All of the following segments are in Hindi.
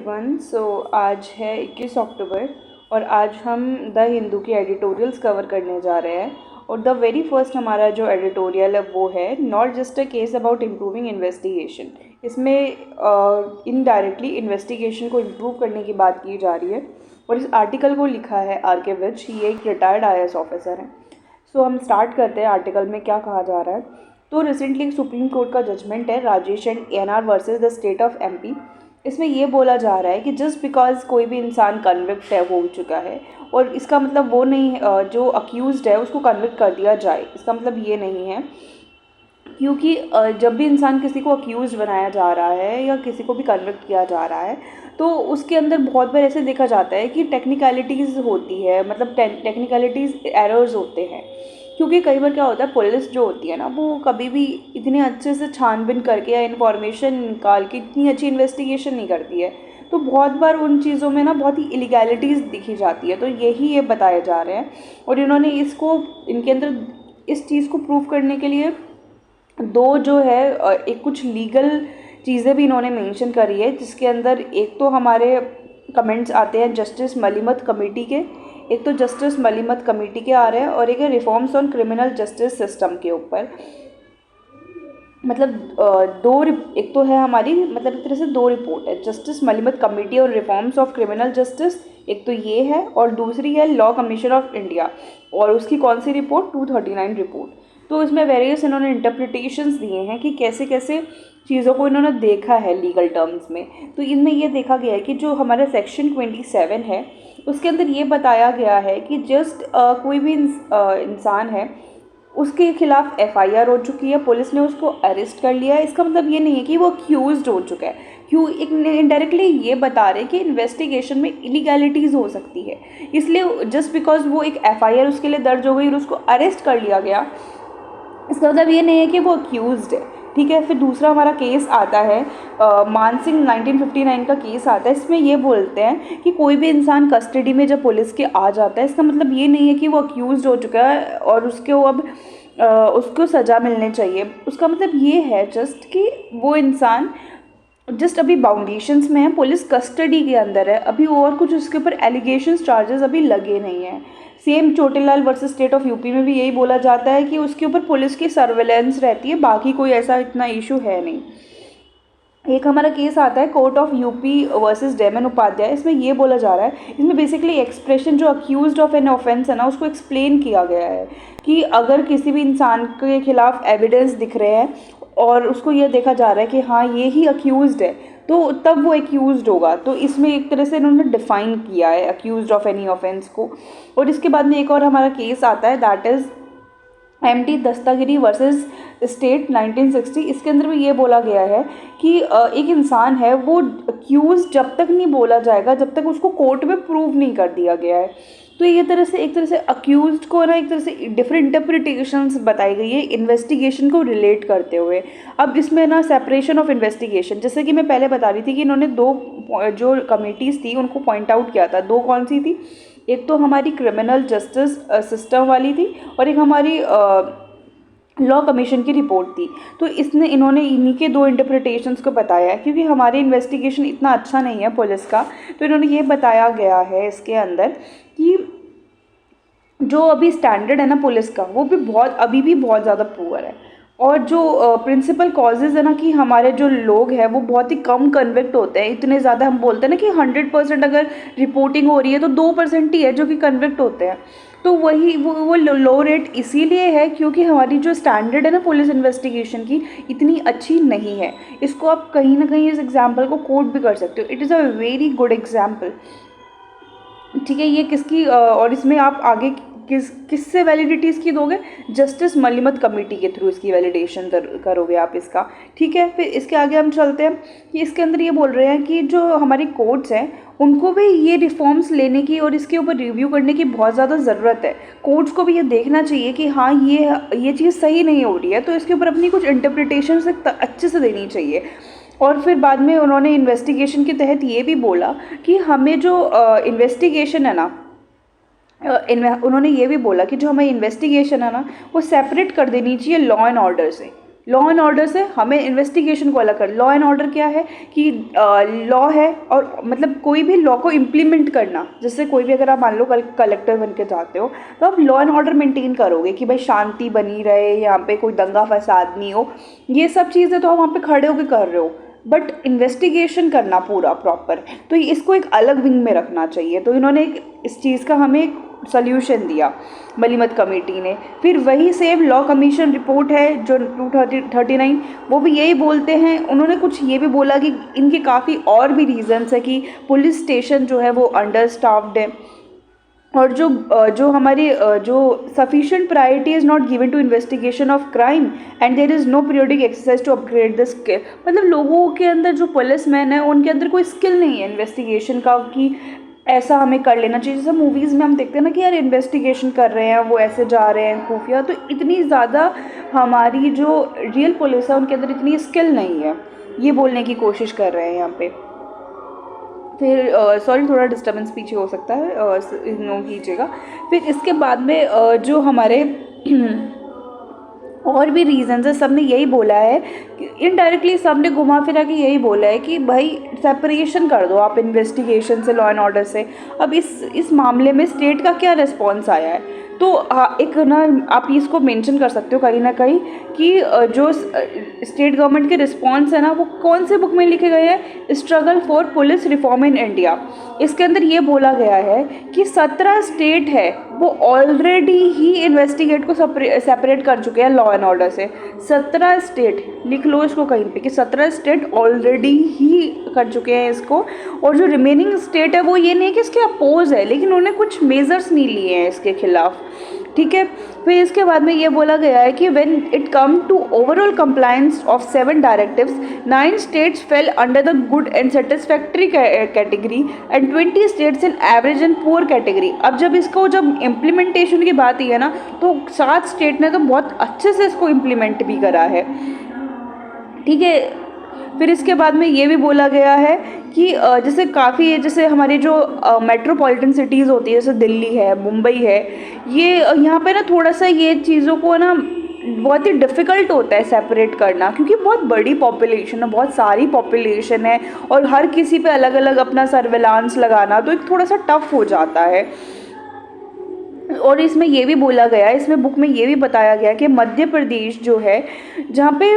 एवरीवन। आज है 21 अक्टूबर और आज हम द हिंदू की एडिटोरियल्स कवर करने जा रहे हैं। और द वेरी फर्स्ट हमारा जो एडिटोरियल है वो है not just a case about improving investigation. इसमें इनडायरेक्टली इन्वेस्टिगेशन को इम्प्रूव करने की बात की जा रही है और इस आर्टिकल को लिखा है आर.के. विज। ये एक रिटायर्ड IAS ऑफिसर हैं। हम स्टार्ट करते हैं आर्टिकल में क्या कहा जा रहा है। तो रिसेंटली सुप्रीम कोर्ट का जजमेंट है Rajesh and NR versus the state of MP। इसमें ये बोला जा रहा है कि जस्ट बिकॉज कोई भी इंसान कन्विक्ट है हो चुका है और इसका मतलब वो नहीं जो अक्यूज्ड है उसको कन्विक्ट कर दिया जाए, इसका मतलब ये नहीं है। क्योंकि जब भी इंसान किसी को अक्यूज बनाया जा रहा है या किसी को भी कन्विक्ट किया जा रहा है तो उसके अंदर बहुत बार ऐसे देखा जाता है कि टेक्निकलिटीज़ होती है, मतलब टेक्निकलिटीज़ एरर्स होते हैं। क्योंकि कई बार क्या होता है, पुलिस जो होती है ना वो कभी भी इतने अच्छे से छानबीन करके या इन्फॉर्मेशन निकाल के इतनी अच्छी इन्वेस्टिगेशन नहीं करती है। तो बहुत बार उन चीज़ों में ना बहुत ही इलीगैलिटीज़ दिखी जाती है। तो यही ये बताए जा रहे हैं और इन्होंने इसको इनके अंदर इस चीज़ को प्रूव करने के लिए दो जो है एक कुछ लीगल चीज़ें भी इन्होंने मेंशन करी है, जिसके अंदर एक तो हमारे कमेंट्स आते हैं जस्टिस मलिमत कमेटी के, एक तो जस्टिस मलिमत कमेटी के आ रहे हैं और एक है reforms on criminal justice system के ऊपर। मतलब एक तो है हमारी, मतलब एक तरह से दो रिपोर्ट है, जस्टिस मलिमत कमेटी और रिफॉर्म्स ऑफ क्रिमिनल जस्टिस, एक तो ये है और दूसरी है लॉ कमीशन ऑफ इंडिया और उसकी कौन सी रिपोर्ट, 239 रिपोर्ट। तो इसमें वेरियस इन्होंने इंटरप्रिटेशंस दिए हैं कि कैसे कैसे चीज़ों को इन्होंने देखा है लीगल टर्म्स में। तो इनमें ये देखा गया है कि जो हमारा सेक्शन 27 है उसके अंदर ये बताया गया है कि जस्ट कोई भी इंसान है उसके खिलाफ FIR हो चुकी है, पुलिस ने उसको अरेस्ट कर लिया है, इसका मतलब ये नहीं है कि वो अक्यूज्ड हो चुका है। क्यों इनडायरेक्टली ये बता रहे हैं कि इन्वेस्टिगेशन में इलीगैलिटीज़ हो सकती है, इसलिए जस्ट बिकॉज वो एक FIR उसके लिए दर्ज हो गई और उसको अरेस्ट कर लिया गया, इसका मतलब ये नहीं है कि वो अक्यूज्ड है। ठीक है। फिर दूसरा हमारा केस आता है मान सिंह 1959 का केस आता है। इसमें ये बोलते हैं कि कोई भी इंसान कस्टडी में जब पुलिस के आ जाता है, इसका मतलब ये नहीं है कि वो अक्यूज्ड हो चुका है और उसको अब उसको सज़ा मिलने चाहिए। उसका मतलब ये है जस्ट कि वो इंसान जस्ट अभी बाउंडेशंस में है, पुलिस कस्टडी के अंदर है अभी, और कुछ उसके ऊपर एलिगेशंस चार्जेस अभी लगे नहीं हैं। Same Chotilal versus state of UP में भी यही बोला जाता है कि उसके ऊपर पुलिस की सर्वेलेंस रहती है, बाकी कोई ऐसा इतना इशू है नहीं। एक हमारा केस आता है court of UP versus Daman Upadhyay. इसमें ये बोला जा रहा है, इसमें बेसिकली एक्सप्रेशन जो अक्यूज्ड ऑफ एन ऑफेंस है ना उसको एक्सप्लेन किया गया है कि अगर किसी भी इंसान के खिलाफ एविडेंस दिख रहे हैं और उसको ये देखा जा रहा है कि हाँ ये ही अक्यूज्ड है तो तब वो अक्यूज्ड होगा। तो इसमें एक तरह से इन्होंने डिफाइन किया है अक्यूज्ड ऑफ एनी ऑफेंस को। और इसके बाद में एक और हमारा केस आता है that is MT Dastagiri versus state 1960। इसके अंदर भी ये बोला गया है कि एक इंसान है वो अक्यूज जब तक नहीं बोला जाएगा जब तक उसको कोर्ट में प्रूव नहीं कर दिया गया है। तो ये तरह से एक तरह से अक्यूज्ड को ना एक तरह से डिफरेंट इंटरप्रिटेशंस बताई गई है इन्वेस्टिगेशन को रिलेट करते हुए। अब इसमें ना सेपरेशन ऑफ इन्वेस्टिगेशन, जैसे कि मैं पहले बता रही थी कि इन्होंने दो जो कमिटीज़ थी उनको पॉइंट आउट किया था। दो कौन सी थी, एक तो हमारी क्रिमिनल जस्टिस सिस्टम वाली थी और एक हमारी लॉ कमीशन की रिपोर्ट थी। तो इन्होंने इन्हीं के दो इंटरप्रिटेशंस को बताया है। क्योंकि हमारी इन्वेस्टिगेशन इतना अच्छा नहीं है पुलिस का, तो इन्होंने ये बताया गया है इसके अंदर कि जो अभी स्टैंडर्ड है ना पुलिस का वो भी अभी भी बहुत ज़्यादा पुअर है। और जो प्रिंसिपल कॉजेज़ है ना कि हमारे जो लोग हैं वो बहुत ही कम कन्विक्ट होते हैं। इतने ज़्यादा हम बोलते हैं ना कि 100% अगर रिपोर्टिंग हो रही है तो 2% ही है जो कि कन्विक्ट होते हैं। तो वही वो लो रेट इसीलिए है क्योंकि हमारी जो स्टैंडर्ड है ना पुलिस इन्वेस्टिगेशन की इतनी अच्छी नहीं है। इसको आप कहीं ना कहीं इस एग्जाम्पल को कोट भी कर सकते हो। It is a very good example. ठीक है। ये किसकी और इसमें आप आगे किससे वैलिडिटी इसकी दोगे, जस्टिस मलिमत कमेटी के थ्रू इसकी वैलिडेशन करोगे आप इसका। ठीक है। फिर इसके आगे हम चलते हैं कि इसके अंदर ये बोल रहे हैं कि जो हमारी कोर्ट्स हैं उनको भी ये रिफॉर्म्स लेने की और इसके ऊपर रिव्यू करने की बहुत ज़्यादा ज़रूरत है। कोर्ट्स को भी ये देखना चाहिए कि हाँ ये चीज़ सही नहीं हो रही है, तो इसके ऊपर अपनी कुछ इंटरप्रिटेशन अच्छे से देनी चाहिए। और फिर बाद में उन्होंने इन्वेस्टिगेशन के तहत ये भी बोला कि हमें जो इन्वेस्टिगेशन है ना उन्होंने ये भी बोला कि जो हमारी इन्वेस्टिगेशन है ना वो सेपरेट कर देनी चाहिए लॉ एंड ऑर्डर से। लॉ एंड ऑर्डर से हमें इन्वेस्टिगेशन को अलग कर। लॉ एंड ऑर्डर क्या है कि लॉ है और मतलब कोई भी लॉ को इम्प्लीमेंट करना, जैसे कोई भी अगर आप मान लो कलेक्टर बन के जाते हो तो आप लॉ एंड ऑर्डर मेंटेन करोगे कि भाई शांति बनी रहे, यहाँ पे कोई दंगा फसाद नहीं हो, ये सब चीज़ें तो आप वहाँ पे खड़े होकर कर रहे हो, बट इन्वेस्टिगेशन करना पूरा प्रॉपर, तो इसको एक अलग विंग में रखना चाहिए। तो इन्होंने इस चीज़ का हमें एक सोल्यूशन दिया मलीमत कमेटी ने। फिर वही सेम लॉ कमीशन रिपोर्ट है जो 239, वो भी यही बोलते हैं। उन्होंने कुछ ये भी बोला कि इनके काफ़ी और भी रीजंस है कि पुलिस स्टेशन जो है वो अंडर स्टाफ्ड है, और जो हमारी जो sufficient priority is not given to investigation of crime and there is no periodic exercise to upgrade the skill. मतलब लोगों के अंदर, जो पुलिस मैन है उनके अंदर कोई स्किल नहीं है इन्वेस्टिगेशन का कि ऐसा हमें कर लेना चाहिए। जैसे मूवीज़ में हम देखते हैं ना कि यार इन्वेस्टिगेशन कर रहे हैं, वो ऐसे जा रहे हैं खुफिया, तो इतनी ज़्यादा हमारी जो रियल पुलिस है उनके अंदर इतनी स्किल नहीं है, ये बोलने की कोशिश कर रहे हैं यहाँ पे। फिर सॉरी थोड़ा डिस्टर्बेंस पीछे हो सकता है, इग्नोर कीजिएगा। फिर इसके बाद में जो हमारे और भी रीजंस है, सब ने यही बोला है कि इनडायरेक्टली सब ने घुमा फिरा के यही बोला है कि भाई सेपरेशन कर दो आप इन्वेस्टिगेशन से, लॉ एंड ऑर्डर से। अब इस मामले में स्टेट का क्या रिस्पॉन्स आया है, तो एक ना आप इसको मेंशन कर सकते हो कहीं ना कहीं कि जो स्टेट गवर्नमेंट के रिस्पॉन्स है ना वो कौन से बुक में लिखे गए हैं, struggle for police reform in India. इसके अंदर ये बोला गया है कि 17 स्टेट है वो ऑलरेडी ही इन्वेस्टिगेट को सेपरेट कर चुके हैं लॉ एंड ऑर्डर से। 17 स्टेट, लिख लो इसको कहीं पे कि 17 स्टेट ऑलरेडी ही कर चुके हैं इसको, और जो रिमेनिंग स्टेट है वो ये नहीं है कि इसके अपोज है, लेकिन उन्होंने कुछ मेजर्स नहीं लिए हैं इसके खिलाफ, ठीक है। फिर इसके बाद में ये बोला गया है कि when it come to overall compliance of 7 directives, 9 states fail under the good and satisfactory category and 20 states in average and poor category. अब जब इम्प्लीमेंटेशन की बात ही है ना, तो 7 स्टेट ने तो बहुत अच्छे से इसको इम्प्लीमेंट भी करा है, ठीक है। फिर इसके बाद में ये भी बोला गया है कि जैसे काफ़ी, जैसे हमारी जो मेट्रोपॉलिटन सिटीज़ होती है, जैसे दिल्ली है, मुंबई है, ये यहाँ पे ना थोड़ा सा ये चीज़ों को ना बहुत ही डिफ़िकल्ट होता है सेपरेट करना, क्योंकि बहुत बड़ी पॉपुलेशन है, बहुत सारी पॉपुलेशन है, और हर किसी पे अलग अलग अपना सर्विलांस लगाना तो एक थोड़ा सा टफ हो जाता है। और इसमें ये भी बोला गया है, इसमें बुक में ये भी बताया गया कि मध्य प्रदेश जो है, जहाँ पे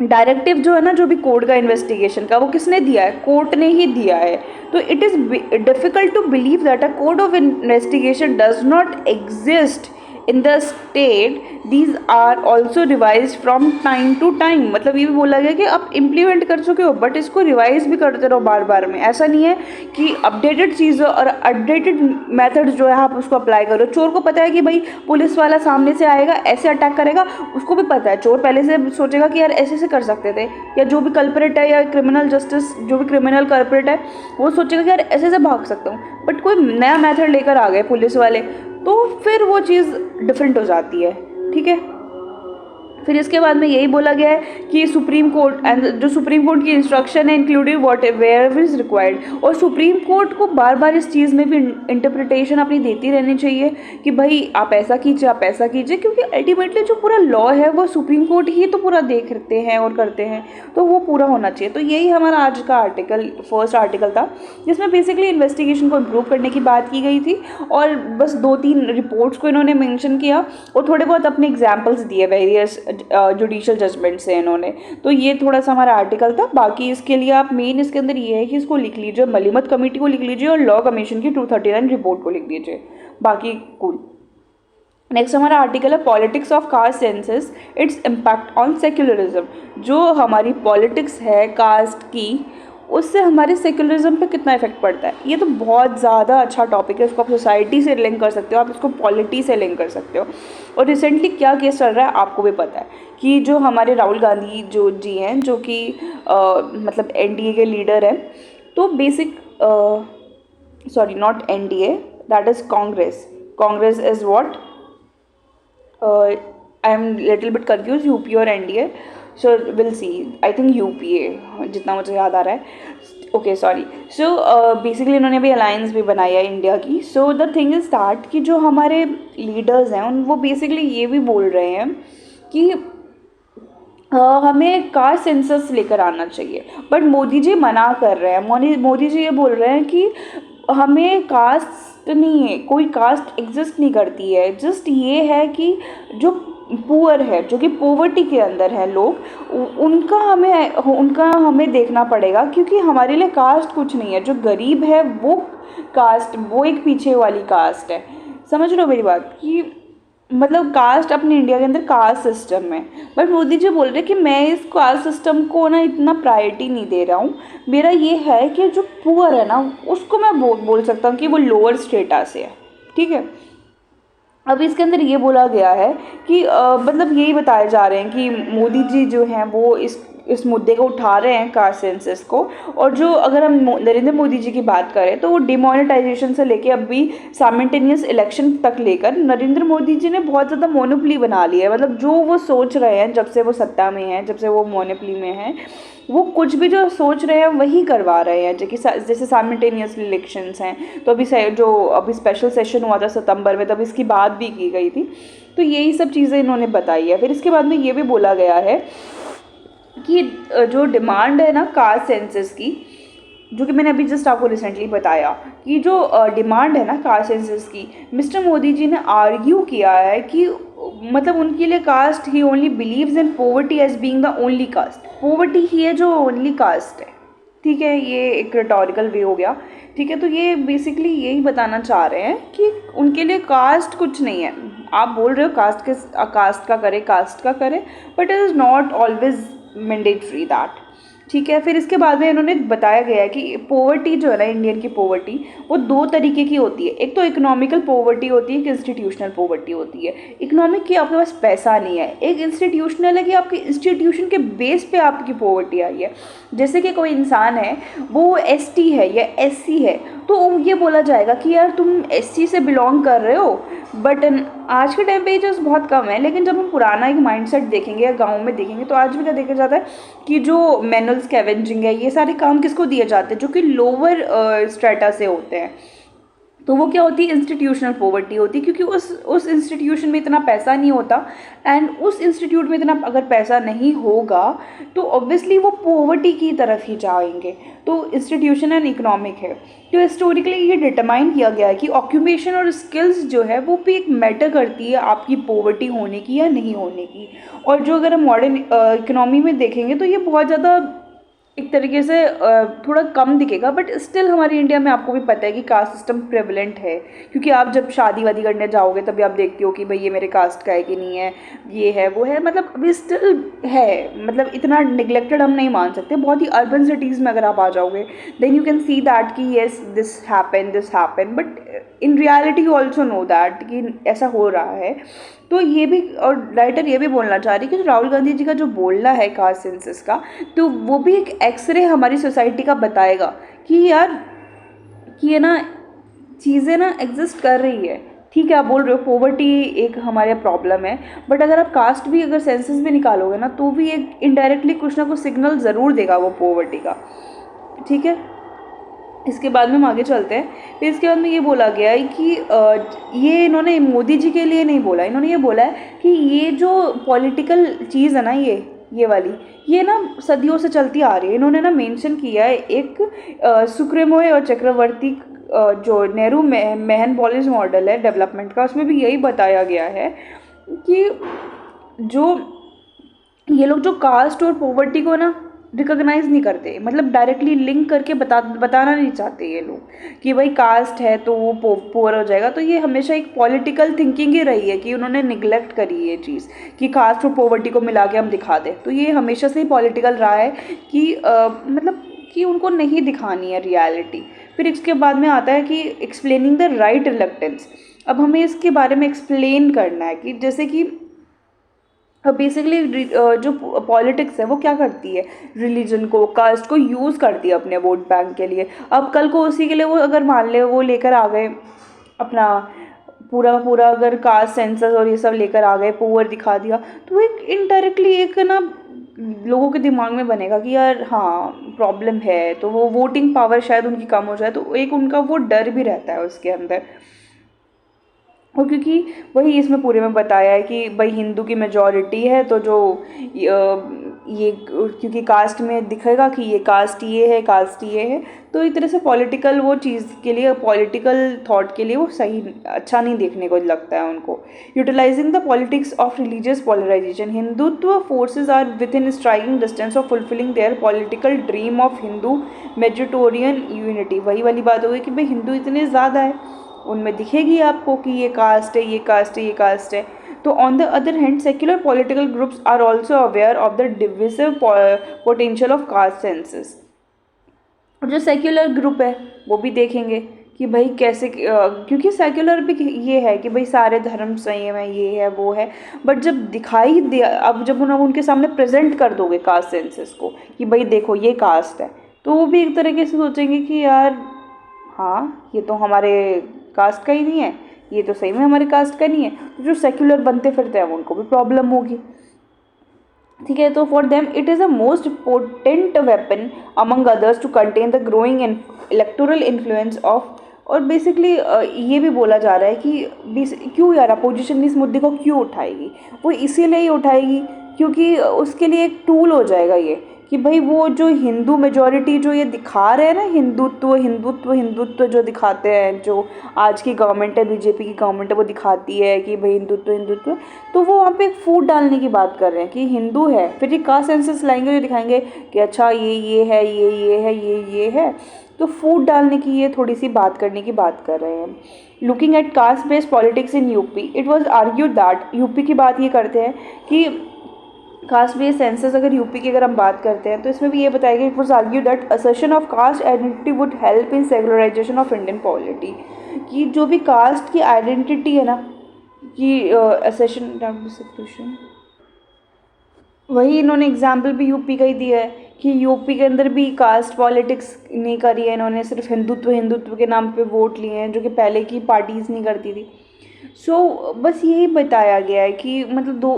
डायरेक्टिव जो है ना, जो भी कोर्ट का इन्वेस्टिगेशन का, वो किसने दिया है, कोर्ट ने ही दिया है। तो it is difficult to believe that a code of investigation does not exist in the state, these are also revise from time to time. मतलब ये भी बोला गया कि आप इम्प्लीमेंट कर चुके हो बट इसको रिवाइज भी करते रहो बार बार में। ऐसा नहीं है कि अपडेटेड चीज़ और अपडेटेड मेथड जो है आप उसको अप्लाई करो। चोर को पता है कि भाई पुलिस वाला सामने से आएगा, ऐसे अटैक करेगा, उसको भी पता है, चोर पहले से सोचेगा कि यार ऐसे कर सकते थे, या जो भी कल्परेट है या क्रिमिनल जस्टिस, जो भी क्रिमिनल कल्परेट है वो सोचेगा कि यार ऐसे भाग सकता हूँ, बट कोई नया मेथड लेकर आ गए पुलिस वाले, तो फिर वो चीज़ डिफरेंट हो जाती है, ठीक है। फिर इसके बाद में यही बोला गया है कि सुप्रीम कोर्ट एंड जो सुप्रीम कोर्ट की इंस्ट्रक्शन है including what where is required, और सुप्रीम कोर्ट को बार बार इस चीज़ में भी इंटरप्रिटेशन अपनी देती रहनी चाहिए कि भाई आप ऐसा कीजिए, आप ऐसा कीजिए, क्योंकि अल्टीमेटली जो पूरा लॉ है वो सुप्रीम कोर्ट ही तो पूरा देखते हैं और करते हैं, तो वो पूरा होना चाहिए। तो यही हमारा आज का आर्टिकल, फर्स्ट आर्टिकल था, जिसमें बेसिकली इन्वेस्टिगेशन को इम्प्रूव करने की बात की गई थी, और बस 2-3 रिपोर्ट्स को इन्होंने मेंशन किया और थोड़े बहुत अपने एग्जाम्पल्स दिए वेरियस जुडिशल जजमेंट से इन्होंने। तो ये थोड़ा सा हमारा आर्टिकल था। बाकी इसके लिए आप मेन इसके अंदर ये है कि इसको लिख लीजिए, मलीमत कमेटी को लिख लीजिए और लॉ कमीशन की 239 रिपोर्ट को लिख लीजिए, बाकी कूल। नेक्स्ट हमारा आर्टिकल है politics of caste census, its impact on secularism. जो हमारी पॉलिटिक्स है कास्ट की, उससे हमारे सेक्युलरिज्म पे कितना इफेक्ट पड़ता है। ये तो बहुत ज़्यादा अच्छा टॉपिक है, इसको आप सोसाइटी से लिंक कर सकते हो, आप इसको पॉलिटी से लिंक कर सकते हो। और रिसेंटली क्या केस चल रहा है आपको भी पता है कि जो हमारे राहुल गांधी जो जी हैं, जो कि मतलब एनडीए के लीडर हैं, तो basic sorry not NDA, that is Congress is what, I am little bit confuse, UP और NDA, so will see, I think UPA जितना मुझे याद आ रहा है, ओके सॉरी। सो बेसिकली इन्होंने भी अलायंस भी बनाई है इंडिया की। So the thing is that कि जो हमारे लीडर्स हैं वो बेसिकली ये भी बोल रहे हैं कि हमें कास्ट सेंसस लेकर आना चाहिए, बट मोदी जी मना कर रहे हैं। मोदी जी ये बोल रहे हैं कि हमें कास्ट नहीं है, कोई कास्ट एग्जिस्ट नहीं करती है, जस्ट ये है कि जो पुअर है, जो कि पोवर्टी के अंदर है लोग, उनका हमें देखना पड़ेगा, क्योंकि हमारे लिए कास्ट कुछ नहीं है। जो गरीब है वो कास्ट, वो एक पीछे वाली कास्ट है। समझ लो मेरी बात कि मतलब कास्ट अपने इंडिया के अंदर कास्ट सिस्टम है, बट मोदी जी बोल रहे हैं कि मैं इस कास्ट सिस्टम को ना इतना प्रायोरिटी नहीं दे रहा हूँ। मेरा ये है कि जो पुअर है ना उसको मैं बोल सकता हूँ कि वो लोअर स्टेटस है। ठीक है। अब इसके अंदर ये बोला गया है कि मतलब यही बताए जा रहे हैं कि मोदी जी जो हैं वो इस मुद्दे को उठा रहे हैं, कास्ट सेंसस को। और जो अगर हम नरेंद्र मोदी जी की बात करें तो वो डिमोनेटाइजेशन से लेके अभी साइमल्टेनियस इलेक्शन तक लेकर नरेंद्र मोदी जी ने बहुत ज़्यादा मोनोपोली बना लिया है। मतलब जो वो सोच रहे हैं, जब से वो सत्ता में हैं, जब से वो मोनोपोली में हैं, वो कुछ भी जो सोच रहे हैं वही करवा रहे हैं। जैसे साइमल्टेनियस इलेक्शंस हैं, तो अभी स्पेशल सेशन हुआ था सितंबर में, तब इसकी बात भी की गई थी। तो यही सब चीज़ें इन्होंने बताई है। फिर इसके बाद में ये भी बोला गया है कि जो डिमांड है ना कास्ट सेंसस की, जो कि मैंने अभी जस्ट आपको रिसेंटली बताया, कि जो डिमांड है ना कास्ट सेंसस की, मिस्टर मोदी जी ने आर्ग्यू किया है कि मतलब उनके लिए कास्ट, ही only believes in poverty as being the only caste. Poverty ही है जो ओनली कास्ट है। ठीक है, ये एक रिटोरिकल वे हो गया। ठीक है, तो ये बेसिकली यही बताना चाह रहे हैं कि उनके लिए कास्ट कुछ नहीं है। आप बोल रहे हो कास्ट का करे, but it is not always mandatory that. ठीक है। फिर इसके बाद में इन्होंने बताया गया है कि पोवर्टी जो है ना, इंडियन की पोवर्टी, वो दो तरीके की होती है। एक तो इकोनॉमिकल पोवर्टी होती है, एक इंस्टीट्यूशनल पोवर्टी होती है। इकोनॉमिक की आपके पास पैसा नहीं है, एक इंस्टीट्यूशनल है कि आपके इंस्टीट्यूशन के बेस पे आपकी पोवर्टी आई है। जैसे कि कोई इंसान है, वो एसटी है या एससी है, तो ये बोला जाएगा कि यार तुम एससी से बिलोंग कर रहे हो। बट आज के टाइम पे ये चीज़ बहुत कम है, लेकिन जब हम पुराना एक माइंडसेट देखेंगे या गाँव में देखेंगे तो आज भी क्या देखा जाता है कि जो मैनुअल स्कैवेंजिंग है, ये सारे काम किसको दिए जाते हैं, जो कि लोअर स्ट्रेटा से होते हैं। तो वो क्या होती है, इंस्टीट्यूशनल पॉवर्टी होती है, क्योंकि उस इंस्टीट्यूशन में इतना पैसा नहीं होता, एंड उस इंस्टीट्यूट में इतना अगर पैसा नहीं होगा तो ऑब्वियसली वो पॉवर्टी की तरफ ही जाएंगे। तो इंस्टीट्यूशन एंड इकोनॉमिक है। तो हिस्टोरिकली ये डिटरमाइन किया गया है कि ऑक्यूपेशन और स्किल्स जो है वो भी एक मैटर करती है आपकी पॉवर्टी होने की या नहीं होने की। और जो अगर हम मॉडर्न इकोनॉमी में देखेंगे तो ये बहुत ज़्यादा एक तरीके से थोड़ा कम दिखेगा, बट स्टिल हमारे इंडिया में आपको भी पता है कि कास्ट सिस्टम प्रेवलेंट है। क्योंकि आप जब शादी वादी करने जाओगे तभी आप देखते हो कि भाई ये मेरे कास्ट का है कि नहीं है, ये है वो है, मतलब अभी स्टिल है। मतलब इतना निगलेक्टेड हम नहीं मान सकते। बहुत ही अर्बन सिटीज़ में अगर आप आ जाओगे then you can see that कि yes this happen, but in reality you also know that कि ऐसा हो रहा है। तो ये भी, और राइटर ये भी बोलना चाह रही है कि जो राहुल गांधी जी का जो बोलना है कास्ट सेंसस का, तो वो भी एक एक्सरे हमारी सोसाइटी का बताएगा कि यार कि ये ना चीज़ें ना एग्जिस्ट कर रही है। ठीक है, आप बोल रहे हो पोवर्टी एक हमारे प्रॉब्लम है, बट अगर आप कास्ट भी, अगर सेंसस भी निकालोगे ना, तो भी एक इनडायरेक्टली कुछ ना कुछ सिग्नल ज़रूर देगा वो पोवर्टी का। ठीक है, इसके बाद में हम आगे चलते हैं। फिर इसके बाद में ये बोला गया है कि ये इन्होंने मोदी जी के लिए नहीं बोला, इन्होंने ये बोला है कि ये जो पॉलिटिकल चीज़ है ना, ये वाली, ये ना सदियों से चलती आ रही है। इन्होंने ना मेंशन किया है एक सुक्रेमोय और चक्रवर्ती जो नेहरू महन पॉलिसी मॉडल है डेवलपमेंट का, उसमें भी यही बताया गया है कि जो ये लोग जो कास्ट और पॉवर्टी को ना रिकॉग्नाइज नहीं करते, मतलब डायरेक्टली लिंक करके बताना नहीं चाहते ये लोग कि भाई कास्ट है तो वो पुअर हो जाएगा। तो ये हमेशा एक पॉलिटिकल थिंकिंग ही रही है कि उन्होंने निगलेक्ट करी ये चीज़ कि कास्ट और पॉवर्टी को मिला के हम दिखा दें। तो ये हमेशा से ही पॉलिटिकल रहा है कि मतलब कि उनको नहीं दिखानी है रियलिटी। फिर इसके बाद में आता है कि एक्सप्लेनिंग द राइट रिलक्टेंस। अब हमें इसके बारे में एक्सप्लेन करना है कि जैसे कि बेसिकली जो पॉलिटिक्स है वो क्या करती है, रिलीजन को, कास्ट को यूज़ करती है अपने वोट बैंक के लिए। अब कल को उसी के लिए वो अगर मान ले वो लेकर आ गए अपना पूरा पूरा, अगर कास्ट सेंसस और ये सब लेकर आ गए, पुअर दिखा दिया, तो एक इनडायरेक्टली एक ना लोगों के दिमाग में बनेगा कि यार हाँ प्रॉब्लम है, तो वो वोटिंग पावर शायद उनकी कम हो जाए, तो एक उनका वो डर भी रहता है उसके अंदर। और क्योंकि वही इसमें पूरे में बताया है कि भाई हिंदू की मेजॉरिटी है, तो जो ये क्योंकि कास्ट में दिखेगा कि ये कास्ट ये है, कास्ट ये है, तो एक तरह से पॉलिटिकल वो चीज़ के लिए, पॉलिटिकल थॉट के लिए वो सही अच्छा नहीं देखने को लगता है उनको। Utilising the politics of religious polarisation, Hindutva forces are within striking distance of fulfilling their political dream of Hindu majoritarian unity. वही वाली बात हो गई कि भाई हिंदू इतने ज़्यादा है, उनमें दिखेगी आपको कि ये कास्ट है, ये कास्ट है, ये कास्ट है। तो on the other hand secular political groups are also aware of the divisive potential of caste census. और जो सेक्युलर ग्रुप है वो भी देखेंगे कि भाई कैसे, क्योंकि सेक्युलर भी ये है कि भाई सारे धर्म सेम है, ये है वो है, बट जब दिखाई दे, अब जब उनके सामने प्रेजेंट कर दोगे कास्ट सेंसेस को कि भाई देखो ये कास्ट है, तो वो भी एक तरीके से सोचेंगे कि यार हाँ ये तो हमारे कास्ट का ही नहीं है, ये तो सही में हमारे कास्ट का नहीं है। तो जो सेक्युलर बनते फिरते हैं उनको भी प्रॉब्लम होगी, ठीक है। तो for them it is a most potent weapon among others to contain the growing electoral influence of. और बेसिकली ये भी बोला जा रहा है कि क्यों यार अपोजिशन इस मुद्दे को क्यों उठाएगी, वो इसीलिए ही उठाएगी क्योंकि उसके लिए एक टूल हो जाएगा ये कि भाई वो जो हिंदू मेजॉरिटी जो ये दिखा रहे हैं ना, हिंदुत्व हिंदुत्व हिंदुत्व जो दिखाते हैं, जो आज की गवर्नमेंट है, बीजेपी की गवर्नमेंट है, वो दिखाती है कि भाई हिंदुत्व हिंदुत्व, तो वो वहाँ पे एक फूट डालने की बात कर रहे हैं कि हिंदू है, फिर ये कास्ट सेंसस लाएंगे जो दिखाएंगे कि अच्छा ये है, ये है, ये है। तो फूट डालने की ये थोड़ी सी बात करने की बात कर रहे हैं। Looking at caste based politics in UP, it was argued that, UP की बात ये करते हैं कि कास्ट बेस्ड सेंसस अगर यूपी की अगर हम बात करते हैं तो इसमें भी ये बताया गया, it was argue that assertion of caste identity would help in secularisation of Indian polity, कि जो भी कास्ट की आइडेंटिटी है ना, कि असर्शन, वही इन्होंने एग्जाम्पल भी यूपी का ही दिया है कि यूपी के अंदर भी कास्ट पॉलिटिक्स नहीं करी है इन्होंने, सिर्फ हिंदुत्व हिंदुत्व के नाम पे वोट लिए हैं, जो कि पहले की पार्टीज़ नहीं करती थी। बस यही बताया गया है कि मतलब दो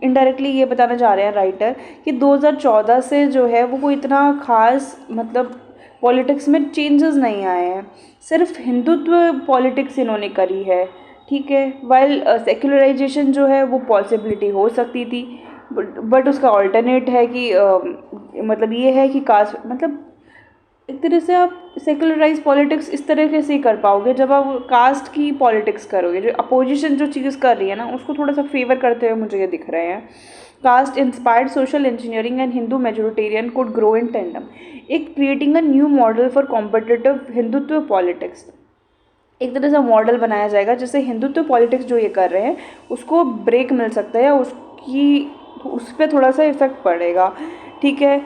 इनडायरेक्टली ये बताना चाह रहे हैं राइटर कि 2014 से जो है वो कोई इतना खास मतलब पॉलिटिक्स में चेंजेस नहीं आए हैं, सिर्फ हिंदुत्व पॉलिटिक्स इन्होंने करी है, ठीक है। वाइल सेक्युलराइजेशन जो है वो पॉसिबिलिटी हो सकती थी, बट उसका ऑल्टरनेट है कि मतलब ये है कि कास्ट मतलब एक तरह से आप सेकुलराइज पॉलिटिक्स इस तरीके से ही कर पाओगे जब आप कास्ट की पॉलिटिक्स करोगे। जो अपोजिशन जो चीज़ कर रही है ना उसको थोड़ा सा फेवर करते हुए मुझे ये दिख रहे हैं। Caste inspired social engineering and Hindu majoritarian could grow in tandem, एक creating a new model for competitive Hindutva politics. एक तरह से मॉडल बनाया जाएगा जिससे हिंदुत्व पॉलिटिक्स जो ये कर रहे हैं उसको ब्रेक मिल सकता है या उस पर थोड़ा सा इफेक्ट पड़ेगा, ठीक है।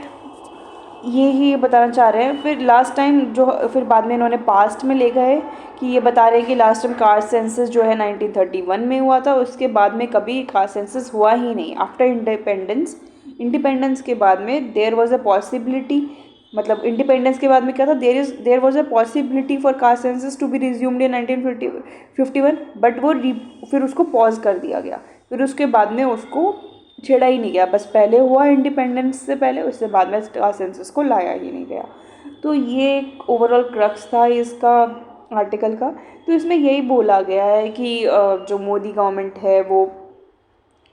ये ही बताना चाह रहे हैं। फिर लास्ट टाइम जो फिर बाद में इन्होंने पास्ट में ले गए कि ये बता रहे हैं कि लास्ट टाइम कास्ट सेंसस जो है 1931 में हुआ था, उसके बाद में कभी कास्ट सेंसस हुआ ही नहीं। आफ्टर इंडिपेंडेंस के बाद में देयर वाज अ पॉसिबिलिटी, मतलब इंडिपेंडेंस के बाद में क्या था, there was a possibility for caste census to be resumed in 1951, but वो फिर उसको पॉज कर दिया गया, फिर उसके बाद में उसको छेड़ा ही नहीं गया। बस पहले हुआ इंडिपेंडेंस से पहले, उससे बाद में सेंसस को लाया ही नहीं गया। तो ये एक ओवरऑल क्रक्स था इसका आर्टिकल का। तो इसमें यही बोला गया है कि जो मोदी गवर्नमेंट है वो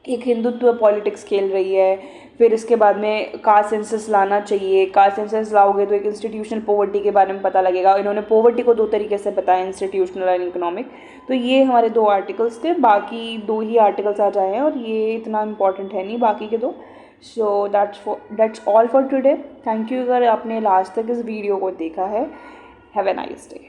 एक हिंदुत्व पॉलिटिक्स खेल रही है। फिर इसके बाद में कास्ट सेंसस लाना चाहिए, कास्ट सेंसस लाओगे तो एक इंस्टीट्यूशनल पॉवर्टी के बारे में पता लगेगा। इन्होंने पॉवर्टी को दो तरीके से बताया, इंस्टीट्यूशनल और इकोनॉमिक। तो ये हमारे दो आर्टिकल्स थे, बाकी दो ही आर्टिकल्स आ जाए हैं और ये इतना इंपॉर्टेंट है नहीं बाकी के दो। So that's all for today. Thank you अगर आपने लास्ट तक इस वीडियो को देखा है। Have a nice day.